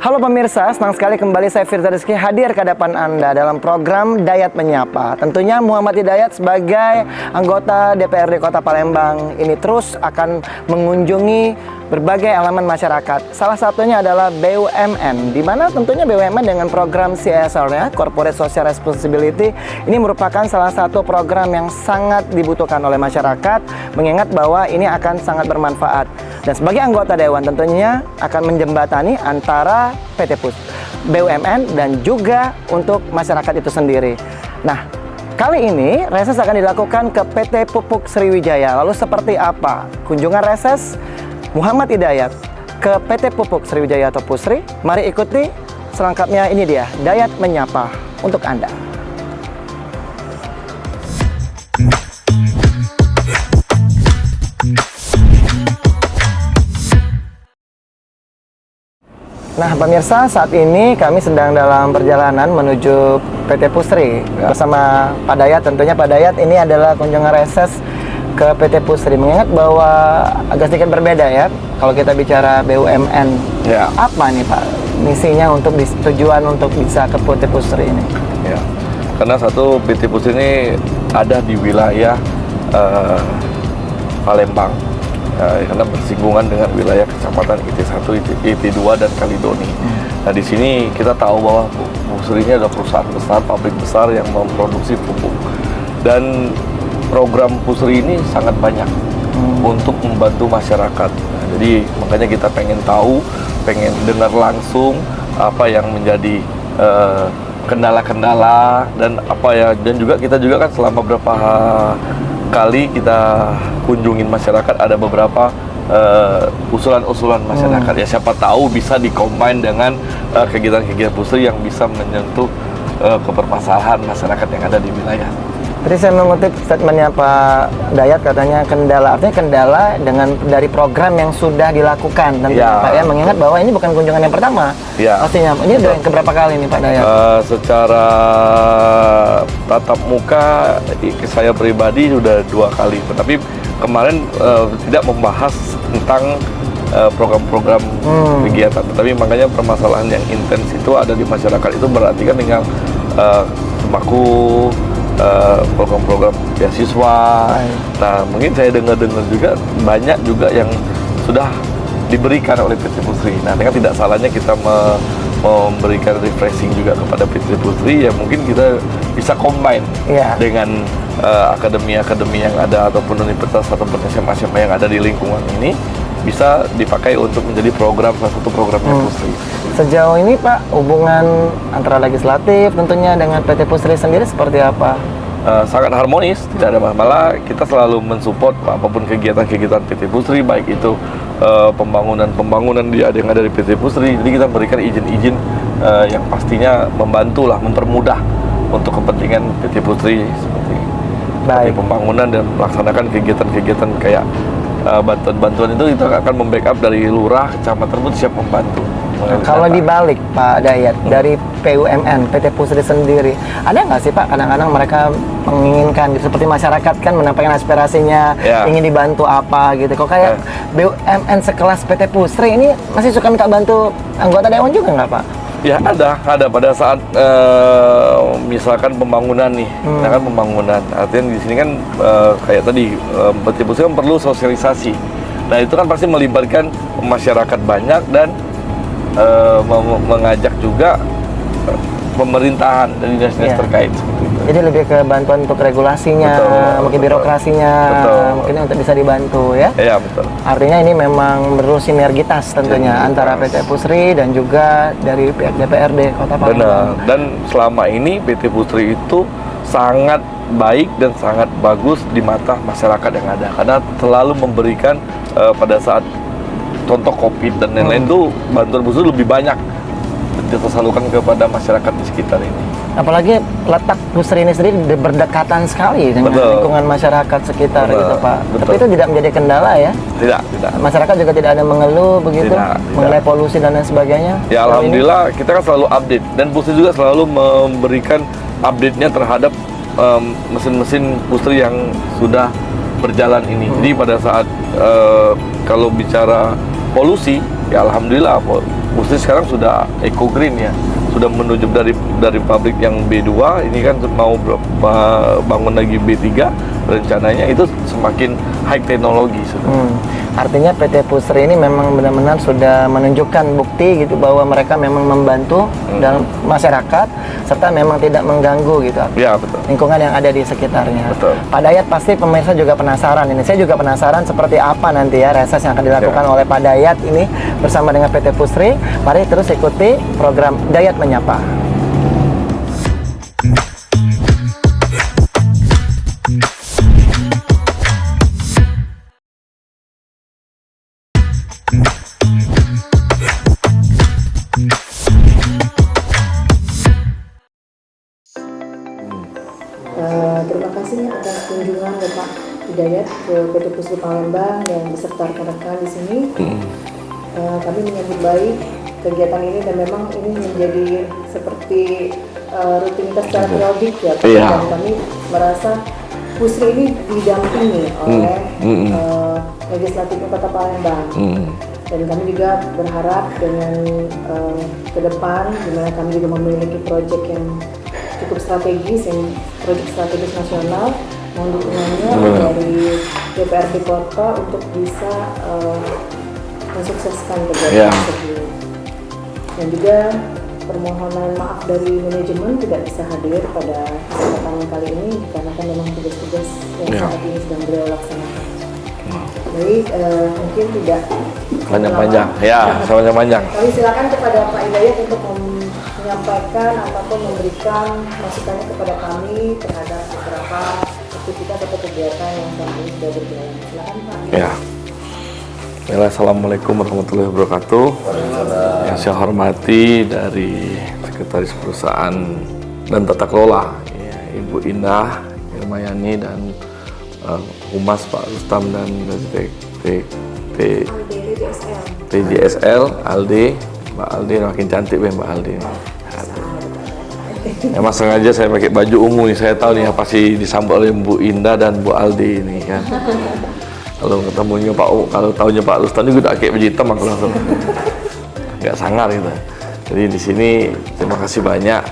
Halo pemirsa, senang sekali kembali saya Firza Rizky hadir ke hadapan Anda dalam program Dayat Menyapa. Tentunya Muhammad Hidayat sebagai anggota DPRD Kota Palembang ini terus akan mengunjungi berbagai elemen masyarakat. Salah satunya adalah BUMN, di mana tentunya BUMN dengan program CSR-nya, Corporate Social Responsibility, ini merupakan salah satu program yang sangat dibutuhkan oleh masyarakat, mengingat bahwa ini akan sangat bermanfaat. Dan sebagai anggota Dewan tentunya akan menjembatani antara PT PUS, BUMN, dan juga untuk masyarakat itu sendiri. Nah, kali ini reses akan dilakukan ke PT Pupuk Sriwijaya. Lalu seperti apa kunjungan reses Muhammad Hidayat ke PT Pupuk Sriwijaya atau Pusri? Mari ikuti selengkapnya, ini dia Dayat Menyapa untuk Anda. Nah pemirsa, saat ini kami sedang dalam perjalanan menuju PT Pusri bersama Pak Dayat. Tentunya Pak Dayat ini adalah kunjungan reses ke PT Pusri. Mengingat bahwa agak sedikit berbeda ya kalau kita bicara BUMN. Ya. Apa nih Pak misinya untuk tujuan untuk bisa ke PT Pusri ini? Ya, karena satu PT Pusri ini ada di wilayah Palembang. Karena bersinggungan dengan wilayah kecamatan IT1, IT2 dan Kalidoni. Nah di sini kita tahu bahwa Pusri ini adalah perusahaan besar, pabrik besar yang memproduksi pupuk. Dan program Pusri ini sangat banyak untuk membantu masyarakat. Nah, jadi makanya kita pengen tahu, pengen dengar langsung apa yang menjadi kendala-kendala dan apa ya, dan juga kita juga kan selama beberapa kali kita kunjungin masyarakat, ada beberapa usulan-usulan masyarakat. Ya siapa tahu bisa dikombin dengan kegiatan-kegiatan Pusri yang bisa menyentuh kepermasalahan masyarakat yang ada di wilayah. Tadi saya mengutip statementnya Pak Dayat, katanya kendala, artinya kendala dari program yang sudah dilakukan. Dan Pak ya mengingat bahwa ini bukan kunjungan yang pertama. Ya. Pastinya ini udah yang keberapa kali nih Pak Dayat? Secara tatap muka saya pribadi sudah 2 kali, tetapi kemarin tidak membahas tentang program-program kegiatan. Tetapi makanya permasalahan yang intens itu ada di masyarakat itu berarti kan dengan sembako, program-program beasiswa. Nah, mungkin saya dengar-dengar juga banyak juga yang sudah diberikan oleh PT Pusri. Nah, dengan tidak salahnya kita memberikan refreshing juga kepada PT Pusri, ya mungkin kita bisa combine dengan akademi-akademi yang ada ataupun universitas ataupun SMA-SMA yang ada di lingkungan ini, bisa dipakai untuk menjadi salah satu programnya Pusri. Sejauh ini Pak, hubungan antara legislatif tentunya dengan PT Pusri sendiri seperti apa? Sangat harmonis, tidak ada masalah. Kita selalu mensupport apapun kegiatan-kegiatan PT Pusri, baik itu pembangunan yang ada di PT Pusri. Jadi kita berikan izin-izin yang pastinya mempermudah untuk kepentingan PT Pusri seperti pembangunan dan melaksanakan kegiatan-kegiatan kayak bantuan-bantuan itu kita akan membackup dari lurah, kecamatan pun siap membantu. Kalau dibalik Pak Dayat, dari BUMN, PT Pusri sendiri, ada nggak sih Pak kadang-kadang mereka menginginkan gitu, seperti masyarakat kan menyampaikan aspirasinya, ingin dibantu apa gitu. Kok kayak BUMN sekelas PT Pusri ini masih suka minta bantu anggota Dewan juga nggak Pak? Ya ada pada saat misalkan pembangunan nih, kan pembangunan. Artinya di sini kan kayak tadi PT Pusri kan perlu sosialisasi. Nah itu kan pasti melibatkan masyarakat banyak dan mengajak juga pemerintahan dan dinas-dinas terkait seperti itu. Jadi lebih ke bantuan untuk regulasinya, mungkin birokrasinya, mungkin untuk bisa dibantu ya. Iya betul. Artinya ini memang perlu sinergitas tentunya antara PT Pusri dan juga dari pihak DPRD Kota Palembang. Benar. Dan selama ini PT Pusri itu sangat baik dan sangat bagus di mata masyarakat yang ada, karena selalu memberikan pada saat contoh COVID dan lain-lain itu bantuan Pusri lebih banyak kita salurkan kepada masyarakat di sekitar ini. Apalagi letak Pusri ini sendiri berdekatan sekali dengan Betul. lingkungan masyarakat sekitar Betul. gitu Pak. Betul. Tapi itu tidak menjadi kendala ya. Tidak. Masyarakat juga tidak ada mengeluh begitu Tidak. mengenai polusi dan lain sebagainya. Ya Kalau ini? alhamdulillah kita kan selalu update dan Pusri juga selalu memberikan update-nya terhadap mesin-mesin Pusri yang sudah berjalan ini. Jadi pada saat kalau bicara polusi, ya alhamdulillah Pusri sekarang sudah eco green ya. Sudah menuju dari pabrik yang B2, ini kan mau bangun lagi B3, rencananya itu semakin high teknologi sudah. Artinya PT Pusri ini memang benar-benar sudah menunjukkan bukti gitu bahwa mereka memang membantu dalam masyarakat serta memang tidak mengganggu gitu Ya betul. lingkungan yang ada di sekitarnya. Betul. Pak Dayat pasti pemirsa juga penasaran ini. Saya juga penasaran seperti apa nanti ya reses yang akan dilakukan oleh Pak Dayat ini bersama dengan PT Pusri. Mari terus ikuti program Dayat Menyapa. Terima kasih atas kunjungan Bapak Hidayat ke PT Pusri Palembang dan beserta rekan-rekan di sini. Kami menyambut baik kegiatan ini dan memang ini menjadi seperti rutinitas secara periodik ya Pak. Iya. Dan kami merasa Pusri ini didampingi oleh legislatif Kota Palembang. Dan kami juga berharap dengan ke depan, di mana kami juga memiliki proyek yang cukup strategis, yang proyek strategis nasional, mohon dukungannya dari DPRD Kota untuk bisa mensukseskan kegiatan tersebut. Dan juga permohonan maaf dari manajemen tidak bisa hadir pada kesempatan kali ini karena kan memang tugas-tugas yang saat ini sedang beliau laksanakan. Baik, mungkin tidak Panjang-panjang, ya panjang-panjang. Kami silakan kepada Pak Hidayat untuk menyampaikan ataupun memberikan masukannya kepada kami terhadap beberapa aktivitas atau kegiatan yang saat ini sudah berjalan. Silakan Pak. Ya. Assalamualaikum warahmatullahi wabarakatuh. Yang saya hormati dari Sekretaris Perusahaan dan Tata Kelola, ya, Ibu Indah Irmayani dan Humas Pak Rustam dan TJSL Aldi, Mbak Aldi makin cantik Mbak Aldi. Emang sengaja saya pakai baju ungu nih, saya tahu nih pasti disambut oleh Bu Indah dan Bu Aldi ini kan. Kalau ketemunya kalau tahunya Pak Rustam juga udah kayak baju hitam aku langsung nggak sangar gitu. Jadi di sini terima kasih banyak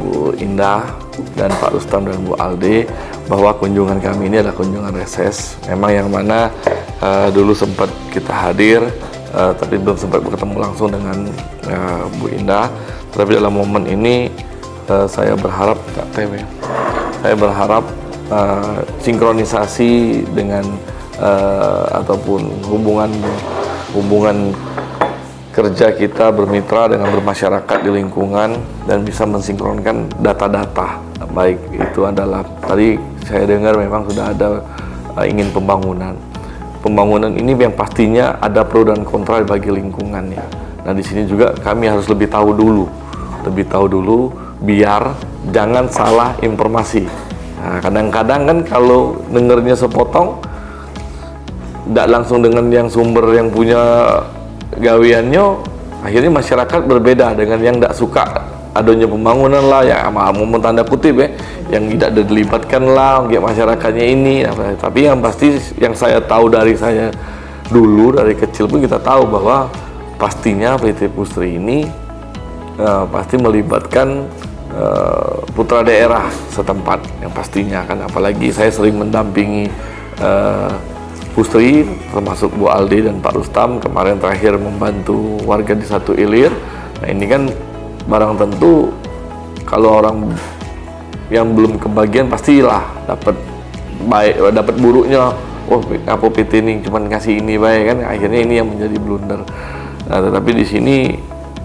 Bu Indah dan Pak Rustam dan Bu Aldi bahwa kunjungan kami ini adalah kunjungan reses. Memang yang mana dulu sempat kita hadir tapi belum sempat bertemu langsung dengan Bu Indah. Tapi dalam momen ini saya berharap sinkronisasi dengan ataupun hubungan kerja kita bermitra dengan bermasyarakat di lingkungan dan bisa mensinkronkan data-data, baik itu adalah tadi saya dengar memang sudah ada ingin pembangunan ini yang pastinya ada pro dan kontra bagi lingkungannya. Nah di sini juga kami harus lebih tahu dulu biar jangan salah informasi. Nah, kadang-kadang kan kalau dengarnya sepotong tidak langsung dengan yang sumber yang punya gawiannya, akhirnya masyarakat berbeda dengan yang tidak suka adanya pembangunan lah, ya momen tanda kutip ya, yang tidak dilibatkan lah untuk masyarakatnya ini. Nah, tapi yang pasti yang saya tahu dari saya dulu dari kecil pun kita tahu bahwa pastinya PT Pusri ini pasti melibatkan putra daerah setempat yang pastinya kan, apalagi saya sering mendampingi Pusri termasuk Bu Aldi dan Pak Rustam kemarin terakhir membantu warga di Satu Ilir. Nah ini kan barang tentu kalau orang yang belum kebagian pastilah dapat buruknya. Oh apa PT ini cuma ngasih ini baik kan, akhirnya ini yang menjadi blunder. Nah tetapi di sini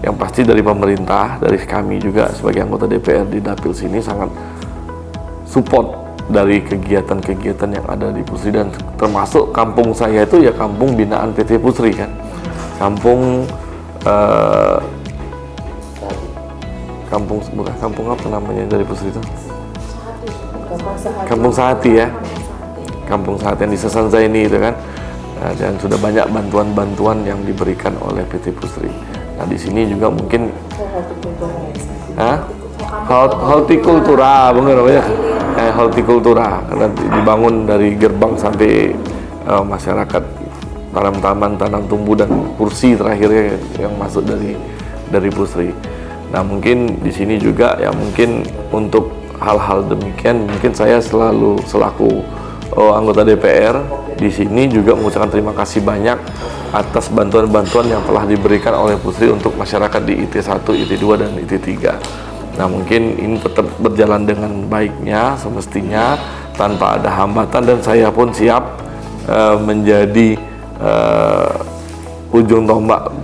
yang pasti dari pemerintah, dari kami juga sebagai anggota DPR di Dapil sini sangat support dari kegiatan-kegiatan yang ada di Pusri, dan termasuk kampung saya itu ya kampung binaan PT Pusri kan, kampung kampung, bukan kampung apa namanya dari Pusri itu? Sehati. Kampung Sehati ya. Kampung Sehati yang di Sesanza ini itu kan. Nah, dan sudah banyak bantuan-bantuan yang diberikan oleh PT Pusri. Nah, di sini juga mungkin hortikultura, benar ya. Hortikultura karena dibangun dari gerbang sampai masyarakat tanam taman, tanam tumbuh dan kursi terakhirnya yang masuk dari Pusri. Nah, mungkin di sini juga ya mungkin untuk hal-hal demikian mungkin saya selaku anggota DPR di sini juga mengucapkan terima kasih banyak atas bantuan-bantuan yang telah diberikan oleh Pusri untuk masyarakat di IT1, IT2 dan IT3. Nah, mungkin ini tetap berjalan dengan baiknya semestinya tanpa ada hambatan, dan saya pun siap menjadi ujung tombak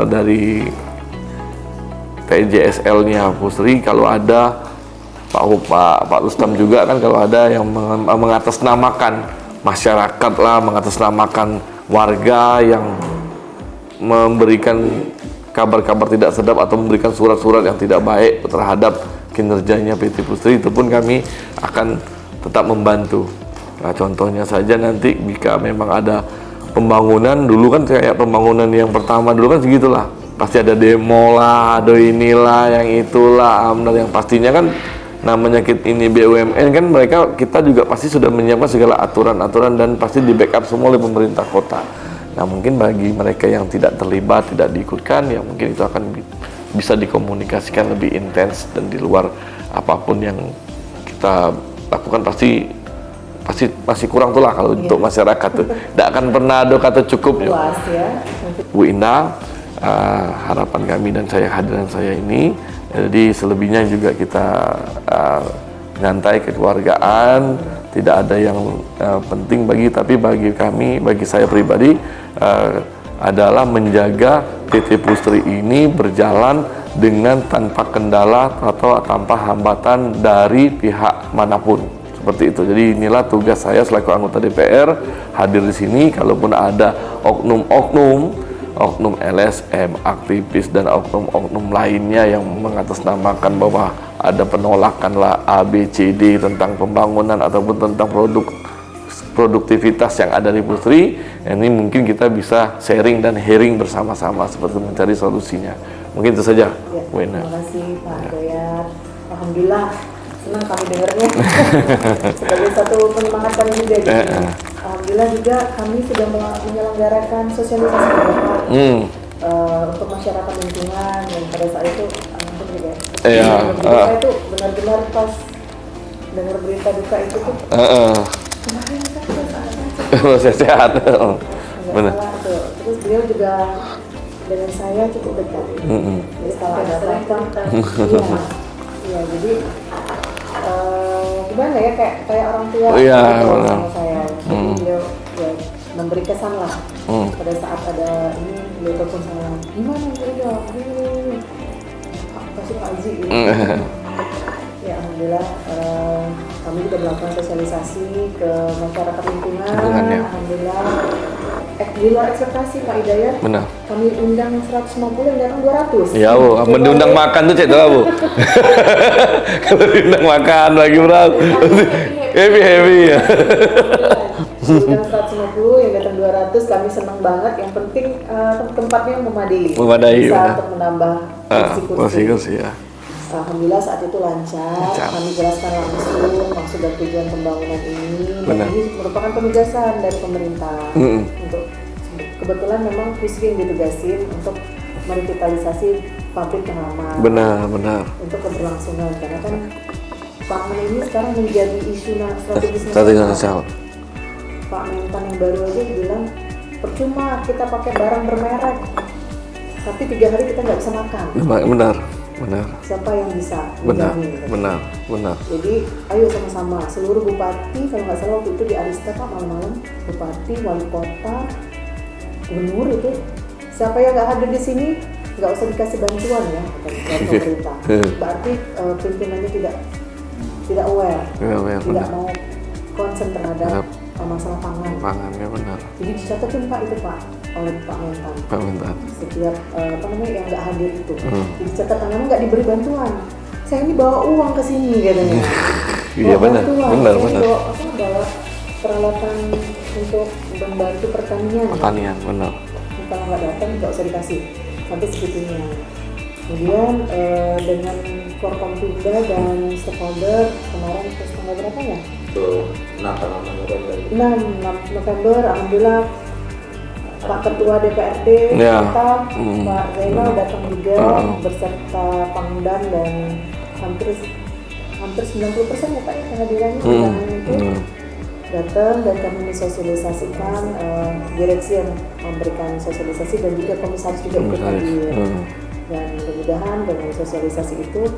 dari TJSL-nya Pusri. Kalau ada Pak Rustam juga kan, kalau ada yang mengatasnamakan masyarakat lah, mengatasnamakan warga yang memberikan kabar-kabar tidak sedap atau memberikan surat-surat yang tidak baik terhadap kinerjanya PT Pusri, itu pun kami akan tetap membantu. Nah, contohnya saja nanti jika memang ada pembangunan, dulu kan kayak pembangunan yang pertama dulu kan segitulah, pasti ada demo lah, ada inilah, yang itulah, yang pastinya kan namanya ini BUMN kan, kita juga pasti sudah menyiapkan segala aturan-aturan dan pasti di backup semua oleh pemerintah kota. Nah, mungkin bagi mereka yang tidak terlibat, tidak diikutkan, ya mungkin itu akan bisa dikomunikasikan lebih intens, dan di luar apapun yang kita lakukan pasti masih kurang tuh lah kalau untuk masyarakat tuh. Tidak akan pernah ada kata cukup ya. Bu Indah, harapan kami dan hadiran saya ini, jadi selebihnya juga kita nyantai kekeluargaan, tidak ada yang penting tapi bagi kami, bagi saya pribadi adalah menjaga PT Pusri ini berjalan dengan tanpa kendala atau tanpa hambatan dari pihak manapun, seperti itu. Jadi inilah tugas saya selaku anggota DPR, hadir di sini. Kalaupun ada oknum LSM, aktivis dan oknum lainnya yang mengatasnamakan bahwa ada penolakan lah A, B, C, D tentang pembangunan ataupun tentang produktivitas yang ada di Pusri, ini mungkin kita bisa sharing dan hearing bersama-sama seperti mencari solusinya. Mungkin itu saja. Ya, terima kasih Pak Dayat. Alhamdulillah senang kami dengarnya. Sebagai satu penyemangat kami juga. Alhamdulillah juga kami sudah menyelenggarakan sosialisasi untuk masyarakat lingkungan, dan pada saat itu alhamdulillah saya itu benar-benar pas dengar berita duka itu tuh kemarin kan sehat. Benar. Terus beliau juga dengan saya cukup dekat. Jadi kalau ada apa-apa, iya jadi gimana ya, kayak orang tua sama saya. Jadi beliau ya memberi kesan lah. Pada saat ada ini, beliau telepon saya, gimana beliau? Kasih Pak Haji gitu. Ya alhamdulillah kami juga melakukan sosialisasi ke masyarakat lingkungan. Alhamdulillah di luar ekspektasi Pak Hidayat. Benar. Kami undang 150 yang datang 200. Ya Bu, diundang makan tuh cek Bu. Kalau diundang makan lagi berapa? Happy ya. Undang 150 yang datang 200, kami senang banget. Yang penting tempatnya memadai. Bisa untuk menambah kursi-kursi ya. Alhamdulillah saat itu lancar. Kami jelaskan langsung maksud dan tujuan pembangunan ini. Dan ini merupakan penugasan dari pemerintah. Untuk kebetulan memang Pusri yang ditugasin untuk merevitalisasi pabrik yang lama. Benar. Untuk keberlangsungan, karena kan pangan ini sekarang menjadi isu strategis nasional. Pak Mentan yang baru aja bilang percuma kita pakai barang bermerek, tapi 3 hari kita nggak bisa makan. Benar. Siapa yang bisa menjamin? Benar. Jadi ayo sama-sama seluruh bupati, kalau nggak salah waktu itu di Arista Pak, malam-malam bupati, wali kota, gubernur itu, siapa yang nggak hadir di sini nggak usah dikasih bantuan ya dari pemerintah. Berarti pimpinannya tidak aware, tidak mau concern terhadap masalah pangan. Pangannya benar. Jadi dicatatin Pak itu Pak. oleh Pak Mentan. Pak Mentan. Setiap yang nggak hadir itu, jadi catatan nama nggak diberi bantuan. Saya ini bawa uang ke sini katanya. Iya benar. Bawa peralatan untuk membantu pertanian. Benar. Kalau nggak datang nggak usah dikasih, sampai segitunya. Kemudian dengan Forkompimda dan stakeholder kemarin tanggal berapa ya? Itu 6 November. 6 November, alhamdulillah Pak Ketua DPRD Ya. Kota, Pak Zainal datang juga beserta Pangdam dan hampir 90% ya Pak ya kehadirannya itu datang dan kami mensosialisasikan, direksi yang memberikan sosialisasi dan juga komisaris juga ikut hadir. Dan mudah-mudahan dengan sosialisasi itu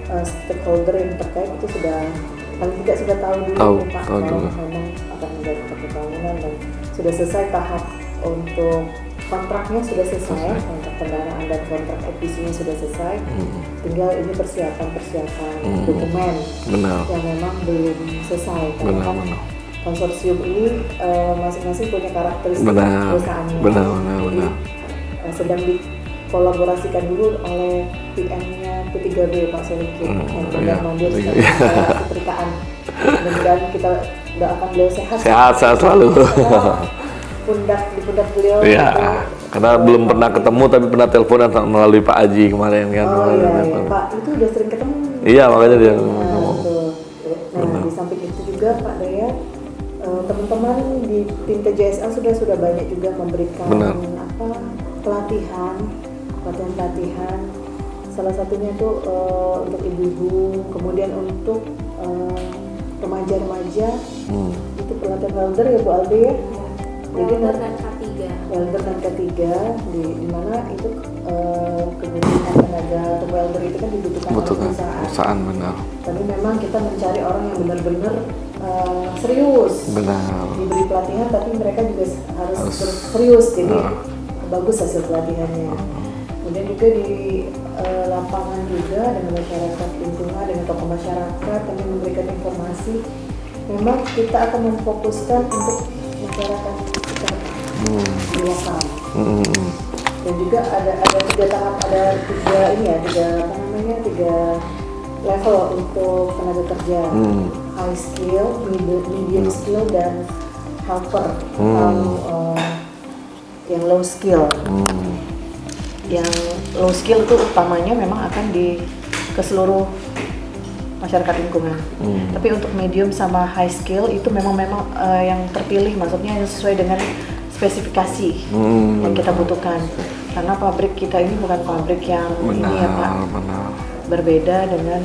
stakeholder yang terkait itu sudah paling tidak sudah tahu dulu Pak kalau memang akan menjadi pembangunan dan sudah selesai tahap untuk kontraknya sudah selesai, kontrak kendaraan dan kontrak EPC-nya sudah selesai, tinggal ini persiapan dokumen yang memang belum selesai karena konsorsium ini masing-masing punya karakteristik perusahaannya. Jadi sedang dikolaborasikan dulu oleh PM-nya P3B Pak Solikin yang benar mandiri setrikaan. Mudah-mudahan kita doakan beliau sehat selalu. Di pundak beliau. Iya, karena belum pernah ketemu tapi pernah teleponan melalui Pak Aji kemarin kan. Iya, Pak itu udah sering ketemu. Iya, makanya dia ngomong. Nah, di samping itu juga Pak Dayat, teman-teman di tim TJSL sudah banyak juga memberikan pelatihan. Salah satunya itu untuk ibu-ibu, kemudian untuk remaja-remaja itu pelatihan welder ya Bu Aldi ya. Welder dan K3. Welder dan K3 di mana itu kebutuhan tenaga untuk welder itu kan dibutuhkan oleh perusahaan. Benar. Tapi memang kita mencari orang yang benar-benar serius. Benar. Diberi pelatihan tapi mereka juga harus serius. Jadi bagus hasil pelatihannya. Kemudian juga di lapangan juga dengan masyarakat lingkungan, dengan tokoh masyarakat kami memberikan informasi. Memang kita akan memfokuskan untuk masyarakat kita di lokal. Dan juga ada 3 tahap, ada 3 level untuk tenaga kerja. High skill, medium skill dan helper atau yang low skill. Yang low skill itu utamanya memang akan ke seluruh masyarakat lingkungan. Tapi untuk medium sama high skill itu memang yang terpilih, maksudnya yang sesuai dengan spesifikasi yang kita butuhkan. Karena pabrik kita ini bukan pabrik yang ini ya Pak. Berbeda dengan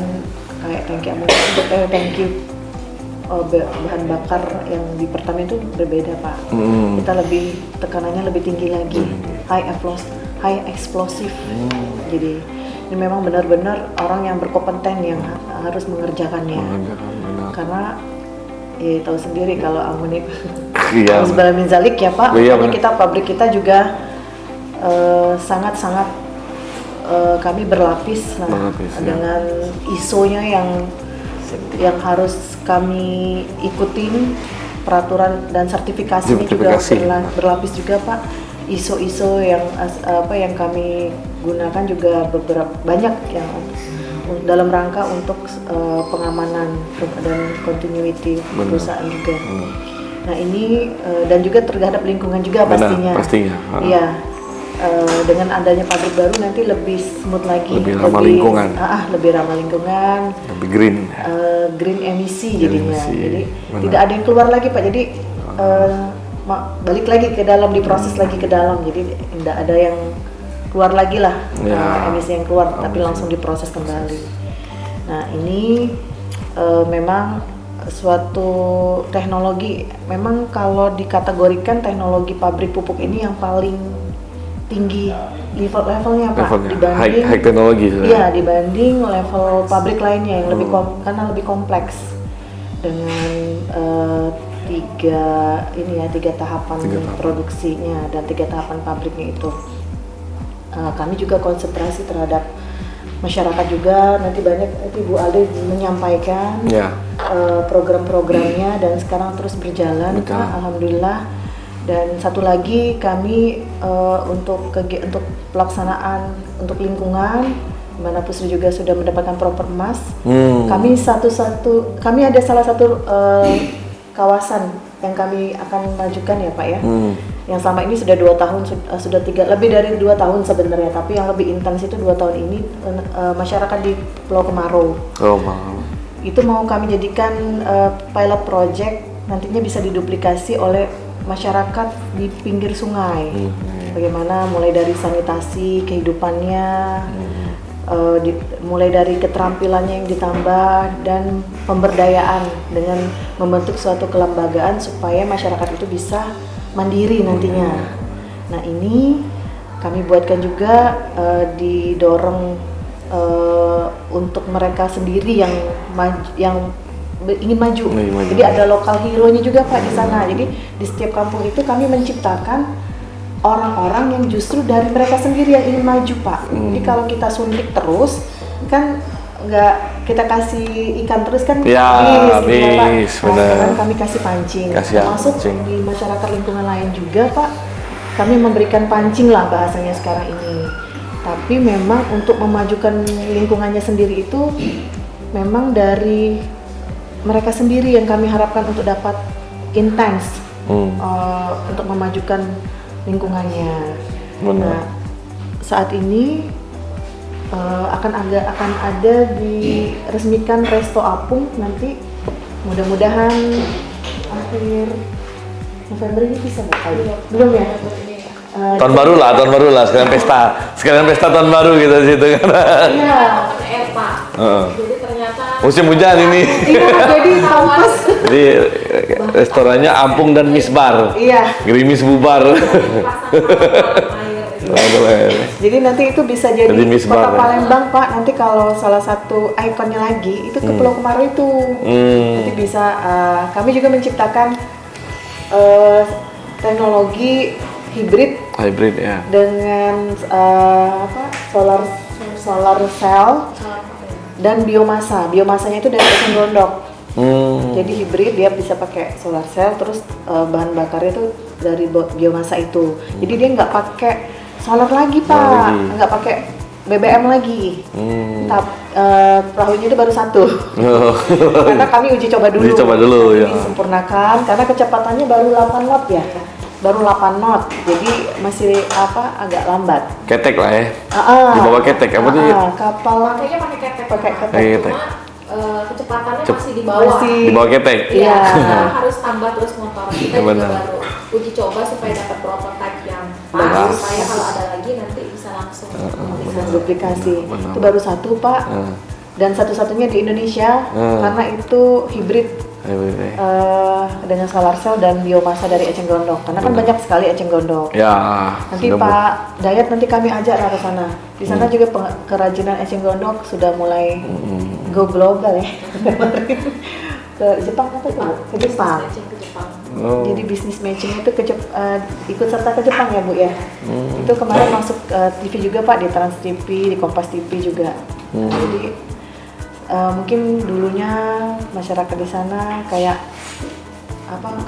kayak tangki amunisi, tangki bahan bakar yang di Pertamina itu berbeda Pak. Kita tekanannya lebih tinggi lagi, high explosive. Jadi ini memang benar-benar orang yang berkompeten yang harus mengerjakannya. Karena ya tahu sendiri kalau amunisi harus balamin zalik ya Pak. Makanya pabrik kita juga sangat-sangat kami berlapis dengan ISO-nya yang harus kami ikutin, peraturan dan sertifikasinya juga berlapis juga Pak. ISO yang kami gunakan juga banyak yang dalam rangka untuk pengamanan dan continuity perusahaan juga. Nah ini dan juga terhadap lingkungan juga pastinya. Iya. Dengan adanya pabrik baru nanti lebih smooth lagi, lebih ramah lingkungan, lebih green emisi jadinya. Jadi tidak ada yang keluar lagi Pak. Jadi balik lagi ke dalam, diproses lagi ke dalam. Jadi tidak ada yang keluar lagi lah emisi yang keluar, tapi langsung diproses kembali. Nah ini memang suatu teknologi. Memang kalau dikategorikan teknologi pabrik pupuk ini yang paling tinggi levelnya Pak, dibanding high teknologi. Iya, dibanding level pabrik lainnya yang karena lebih kompleks dengan tiga tahapan produksinya dan 3 tahapan pabriknya itu. Kami juga konsentrasi terhadap masyarakat juga. Nanti Bu Aldi menyampaikan program-programnya dan sekarang terus berjalan Pak, alhamdulillah. Dan satu lagi kami untuk pelaksanaan untuk lingkungan, di mana Pusri juga sudah mendapatkan proper emas. Kami ada salah satu kawasan yang kami akan majukan ya Pak ya. Yang selama ini sudah 2 tahun, lebih dari 2 tahun sebenarnya, tapi yang lebih intens itu 2 tahun ini masyarakat di Pulau Kemarau. Itu mau kami jadikan pilot project, nantinya bisa diduplikasi oleh masyarakat di pinggir sungai. Bagaimana mulai dari sanitasi kehidupannya, mulai dari keterampilannya yang ditambah dan pemberdayaan dengan membentuk suatu kelembagaan supaya masyarakat itu bisa mandiri nantinya. Nah ini kami buatkan juga didorong untuk mereka sendiri yang ingin maju. Jadi ada lokal hero-nya juga Pak di sana. Jadi di setiap kampung itu kami menciptakan orang-orang yang justru dari mereka sendiri yang ingin maju Pak. Jadi kalau kita suntik terus kan nggak, kita kasih ikan terus kan habis, sekarang kami kasih pancing. Termasuk di masyarakat lingkungan lain juga Pak, kami memberikan pancing lah bahasanya sekarang ini. Tapi memang untuk memajukan lingkungannya sendiri itu memang dari mereka sendiri yang kami harapkan untuk dapat intens untuk memajukan lingkungannya. Nah, saat ini akan ada diresmikan Resto Apung nanti, mudah-mudahan akhir November ini bisa nggak? Belum ya? Tahun baru lah, sekalian pesta tahun baru gitu situ kan. Iya. Pak. Jadi ternyata Musim hujan ini. Iya, jadi kawas. Jadi restorannya Ampung dan Misbar. Iya. Gerimis bubar. Jadi nanti itu bisa jadi Misbar, kota Palembang Pak. Nanti kalau salah satu ikonnya lagi itu ke Pulau Kemarau itu. Nanti bisa kami juga menciptakan teknologi hibrid Ya. dengan solar cell dan biomasa. Biomasanya itu dari eceng gondok. Jadi hibrid, dia bisa pakai solar cell, terus bahan bakarnya itu dari biomasa itu. Jadi dia nggak pakai solar lagi Pak, nggak pakai BBM lagi. Perahunya itu baru 1. Karena kami uji coba dulu. Ya. Disempurnakan karena kecepatannya baru 8 knot ya. Baru 8 knot, jadi masih agak lambat. Ketek lah ya. Di bawah ketek apa tuh? Kapal Makanya pakai ketek. Ketek. Kecepatannya masih di bawah. Di bawah ketek. Iya. Harus tambah terus motor. Kita juga baru uji coba supaya dapat prototipe yang pas, supaya kalau ada lagi nanti bisa langsung bisa duplikasi. Itu baru 1 Pak. Dan satu-satunya di Indonesia karena itu hibrid. Dengan solar cell dan biomasa dari eceng gondok, karena kan banyak sekali eceng gondok. Ya. Nanti Pak Dayat nanti kami ajak ke sana. Di sana juga kerajinan eceng gondok sudah mulai go global ya. Ke Jepang apa tuh? Ke Jepang. Jadi bisnis matching itu ikut serta ke Jepang ya Bu ya. Itu kemarin masuk TV juga Pak, di Trans TV, di Kompas TV juga. Jadi mungkin dulunya masyarakat di sana kayak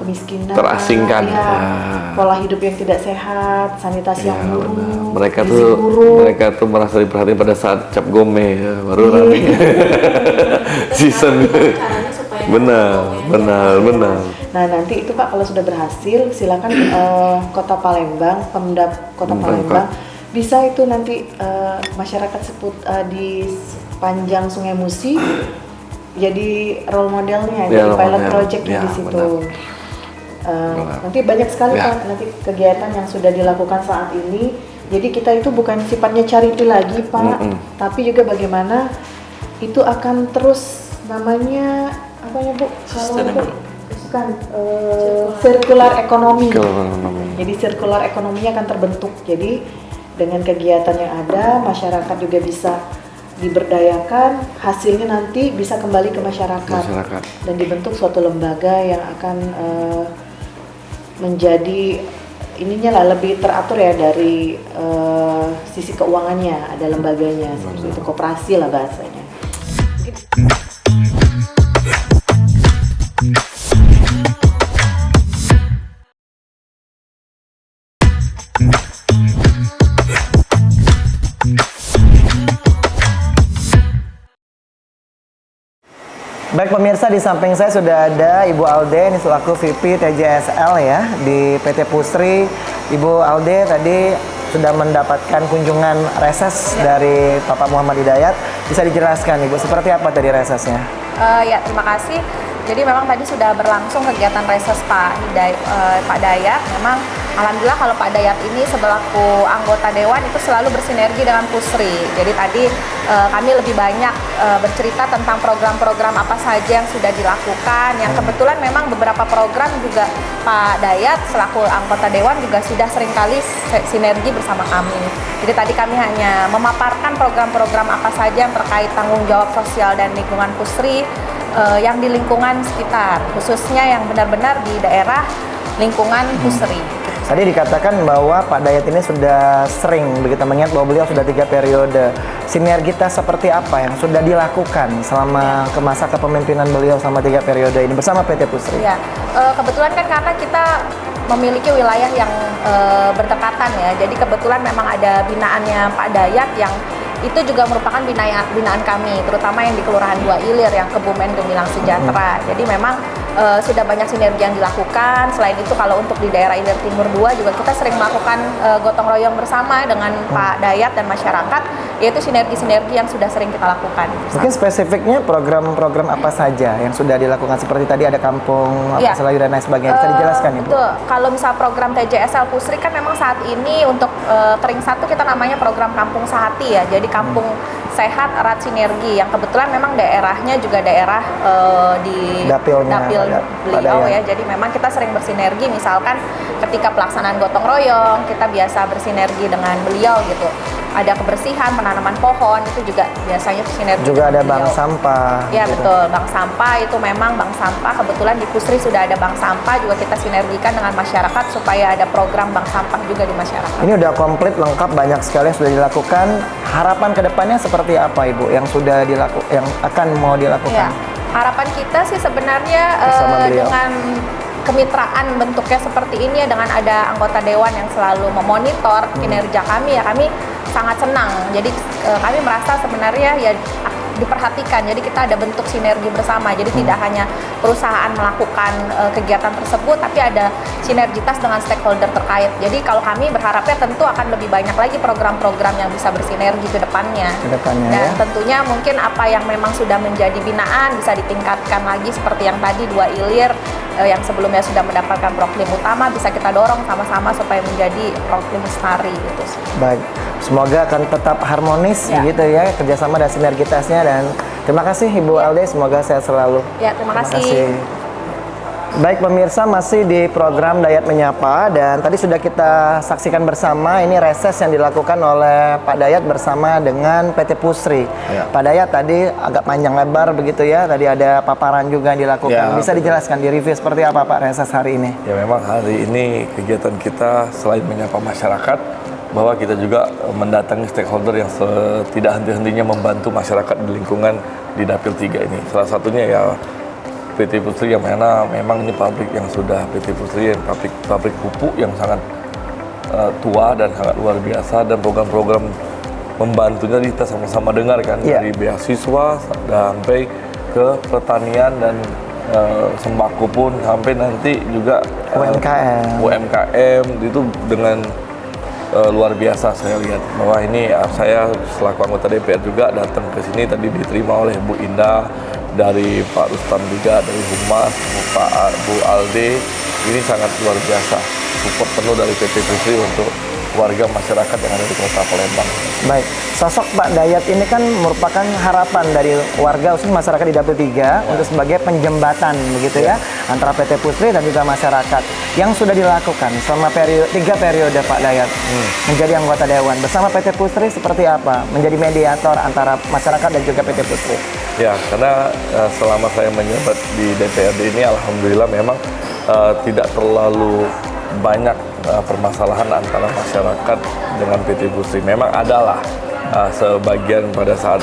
kemiskinan, terasingkan, pola hidup yang tidak sehat, sanitasi yang buruk, mereka tuh merasa diperhatiin pada saat cap gome ya, baru rame season. Benar. Nah nanti itu Pak kalau sudah berhasil, silakan Kota Palembang, Pemda Kota Palembang bisa itu nanti masyarakat di panjang Sungai Musi jadi role modelnya, jadi pilot projectnya di situ. Nanti banyak sekali Pak nanti kegiatan yang sudah dilakukan saat ini. Jadi kita itu bukan sifatnya charity lagi Pak, tapi juga bagaimana itu akan terus namanya apa ya Bu? Bukan circular ekonomi. Jadi circular ekonominya akan terbentuk. Jadi dengan kegiatan yang ada, masyarakat juga bisa diberdayakan, hasilnya nanti bisa kembali ke masyarakat. Dan dibentuk suatu lembaga yang akan menjadi ininya lah lebih teratur ya dari sisi keuangannya, ada lembaganya, seperti itu, koperasi lah bahasanya. Baik pemirsa, di samping saya sudah ada Ibu Alde, ini selaku VP TJSL ya di PT Pusri. Ibu Alde tadi sudah mendapatkan kunjungan reses dari Bapak Muhammad Hidayat. Bisa dijelaskan Ibu, seperti apa tadi resesnya? Ya, terima kasih. Jadi memang tadi sudah berlangsung kegiatan reses Pak Dayat. Memang alhamdulillah kalau Pak Dayat ini selaku anggota dewan itu selalu bersinergi dengan Pusri. Jadi tadi kami lebih banyak bercerita tentang program-program apa saja yang sudah dilakukan. Yang kebetulan memang beberapa program juga Pak Dayat selaku anggota dewan juga sudah seringkali sinergi bersama kami. Jadi tadi kami hanya memaparkan program-program apa saja yang terkait tanggung jawab sosial dan lingkungan Pusri yang di lingkungan sekitar, khususnya yang benar-benar di daerah lingkungan Pusri. Tadi dikatakan bahwa Pak Dayat ini sudah sering begitu mengingat bahwa beliau sudah 3 periode. Sinergitas seperti apa yang sudah dilakukan selama masa kepemimpinan beliau selama 3 periode ini bersama PT Pusri? Ya, kebetulan kan karena kita memiliki wilayah yang berdekatan ya, jadi kebetulan memang ada binaannya Pak Dayat yang itu juga merupakan binaan kami, terutama yang di Kelurahan 2 Ilir yang Kebumen Gemilang Sejahtera. Jadi memang sudah banyak sinergi yang dilakukan. Selain itu kalau untuk di daerah Ilir Timur 2 juga kita sering melakukan gotong royong bersama dengan Pak Dayat dan masyarakat, yaitu sinergi-sinergi yang sudah sering kita lakukan. Mungkin spesifiknya program-program apa saja yang sudah dilakukan, seperti tadi ada kampung apa sayur dan lain sebagainya, bisa dijelaskan Ibu? Betul. Kalau misal program TJSL Pusri kan memang saat ini untuk Kering 1 kita namanya program Kampung Sehati ya. Jadi kampung sehat erat sinergi yang kebetulan memang daerahnya juga daerah di dapil beliau ya. Jadi memang kita sering bersinergi, misalkan ketika pelaksanaan gotong royong kita biasa bersinergi dengan beliau gitu. Ada kebersihan, penanaman pohon itu juga biasanya sinergi. Juga ada bank sampah. Ya gitu. betul, bank sampah itu memang bank sampah kebetulan di Pusri sudah ada bank sampah, juga kita sinergikan dengan masyarakat supaya ada program bank sampah juga di masyarakat. Ini udah komplit lengkap, banyak sekali yang sudah dilakukan. Harapan kedepannya seperti apa Ibu yang sudah yang akan mau dilakukan? Ya, harapan kita sih sebenarnya dengan kemitraan bentuknya seperti ini ya, dengan ada anggota dewan yang selalu memonitor kinerja kami ya, kami sangat senang. Jadi kami merasa sebenarnya ya diperhatikan. Jadi kita ada bentuk sinergi bersama. Jadi tidak hanya perusahaan melakukan kegiatan tersebut, tapi ada sinergitas dengan stakeholder terkait. Jadi kalau kami berharapnya tentu akan lebih banyak lagi program-program yang bisa bersinergi ke depannya. Dan tentunya mungkin apa yang memang sudah menjadi binaan bisa ditingkatkan lagi, seperti yang tadi 2 Ilir yang sebelumnya sudah mendapatkan proklim utama bisa kita dorong sama-sama supaya menjadi proklim lestari gitu sih. Baik, semoga akan tetap harmonis gitu ya kerjasama dan sinergitasnya, dan terima kasih Ibu Alde, semoga sehat selalu. Ya, terima kasih. Baik pemirsa, masih di program Dayat Menyapa, dan tadi sudah kita saksikan bersama ini reses yang dilakukan oleh Pak Dayat bersama dengan PT Pusri. Pak Dayat tadi agak panjang lebar begitu ya, tadi ada paparan juga yang dilakukan. Bisa dijelaskan di review seperti apa Pak reses hari ini? Ya memang hari ini kegiatan kita selain menyapa masyarakat, bahwa kita juga mendatangi stakeholder yang tidak henti-hentinya membantu masyarakat di lingkungan di Dapil 3 ini. Salah satunya ya PT Pusri, yang mana memang ini pabrik yang sudah PT Pusri, yang pabrik pupuk yang sangat tua dan sangat luar biasa, dan program-program membantunya kita sama-sama dengar kan, dari beasiswa sampai ke pertanian dan sembako pun, sampai nanti juga UMKM itu dengan luar biasa. Saya lihat bahwa ini saya selaku anggota DPR juga datang ke sini, tadi diterima oleh Bu Indah, dari Pak Rustam juga, dari Humas, Bu Alde. Ini sangat luar biasa, support penuh dari PT Pusri untuk warga masyarakat yang ada di Kota Palembang. Baik, sosok Pak Dayat ini kan merupakan harapan dari warga khusus masyarakat di Dapil 3 untuk sebagai penjembatan begitu ya antara PT Pusri dan juga masyarakat. Yang sudah dilakukan selama 3 periode Pak Dayat menjadi anggota dewan bersama PT Pusri seperti apa? Menjadi mediator antara masyarakat dan juga PT Pusri. Ya, karena selama saya menjabat di DPRD ini alhamdulillah memang tidak terlalu banyak permasalahan antara masyarakat dengan PT Pusri. Memang adalah sebagian pada saat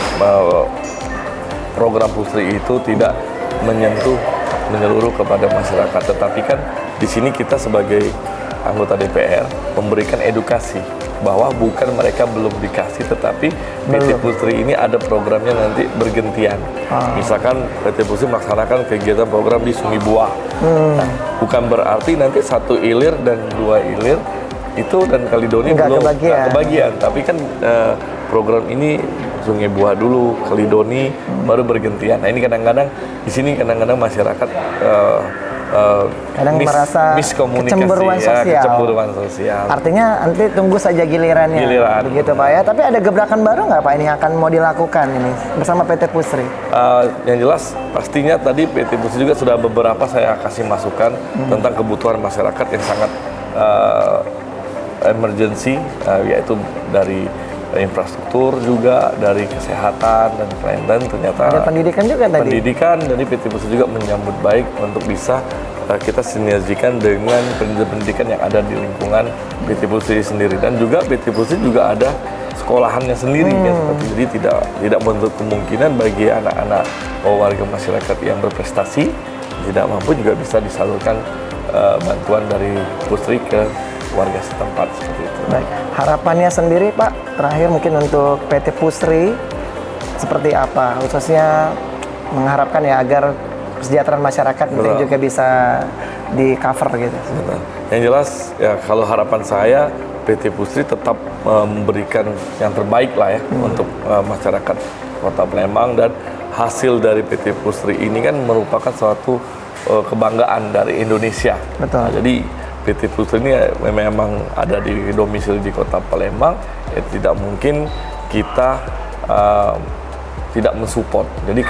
program Pusri itu tidak menyentuh menyeluruh kepada masyarakat, tetapi kan di sini kita sebagai anggota DPR memberikan edukasi bahwa bukan mereka belum dikasih, tetapi PT Pusri ini ada programnya nanti bergantian. Misalkan PT Pusri melaksanakan kegiatan program di Sungai Buah. Nah, bukan berarti nanti 1 ilir dan 2 ilir itu dan Kalidoni belum kebagian. Tapi kan program ini Sungai Buah dulu, Kalidoni baru bergantian. Nah ini kadang-kadang di sini masyarakat kadang merasa kecemburuan sosial. Artinya nanti tunggu saja gilirannya. Begitu Pak ya. Tapi ada gebrakan baru nggak Pak ini akan mau dilakukan ini bersama PT Pusri? Yang jelas pastinya tadi PT Pusri juga sudah beberapa saya kasih masukan tentang kebutuhan masyarakat yang sangat emergency, yaitu dari infrastruktur juga, dari kesehatan dan lain-lain. Ternyata ada pendidikan juga tadi. Pendidikan dari PT Pusri juga menyambut baik untuk bisa kita sinergikan dengan pendidikan yang ada di lingkungan PT Pusri sendiri, dan juga PT Pusri juga ada sekolahannya sendiri kan, jadi tidak menutup kemungkinan bagi anak-anak warga masyarakat yang berprestasi tidak mampu juga bisa disalurkan bantuan dari Pusri ke warga setempat seperti itu. Baik, harapannya sendiri Pak, terakhir mungkin untuk PT Pusri seperti apa? Khususnya mengharapkan ya agar kesejahteraan masyarakat nanti juga bisa di cover gitu. Betul. Yang jelas ya kalau harapan saya PT Pusri tetap memberikan yang terbaik lah ya untuk masyarakat Kota Palembang, dan hasil dari PT Pusri ini kan merupakan suatu kebanggaan dari Indonesia. Betul. Nah, jadi PT Pusri ini memang ada di domisili di Kota Palembang, ya tidak mungkin kita tidak mensupport. Jadi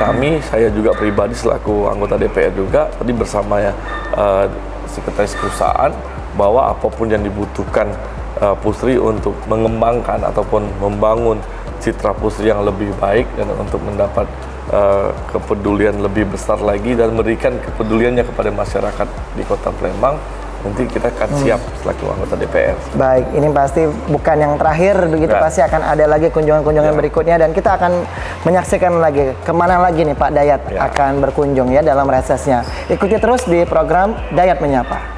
saya juga pribadi selaku anggota DPR juga tadi bersama sekretaris perusahaan, bahwa apapun yang dibutuhkan Pusri untuk mengembangkan ataupun membangun citra Pusri yang lebih baik dan untuk mendapat kepedulian lebih besar lagi dan memberikan kepeduliannya kepada masyarakat di Kota Palembang, nanti kita akan siap selaku anggota DPR. Baik, ini pasti bukan yang terakhir begitu, pasti akan ada lagi kunjungan-kunjungan berikutnya, dan kita akan menyaksikan lagi kemana lagi nih Pak Dayat akan berkunjung ya dalam resesnya. Ikuti terus di program Dayat Menyapa.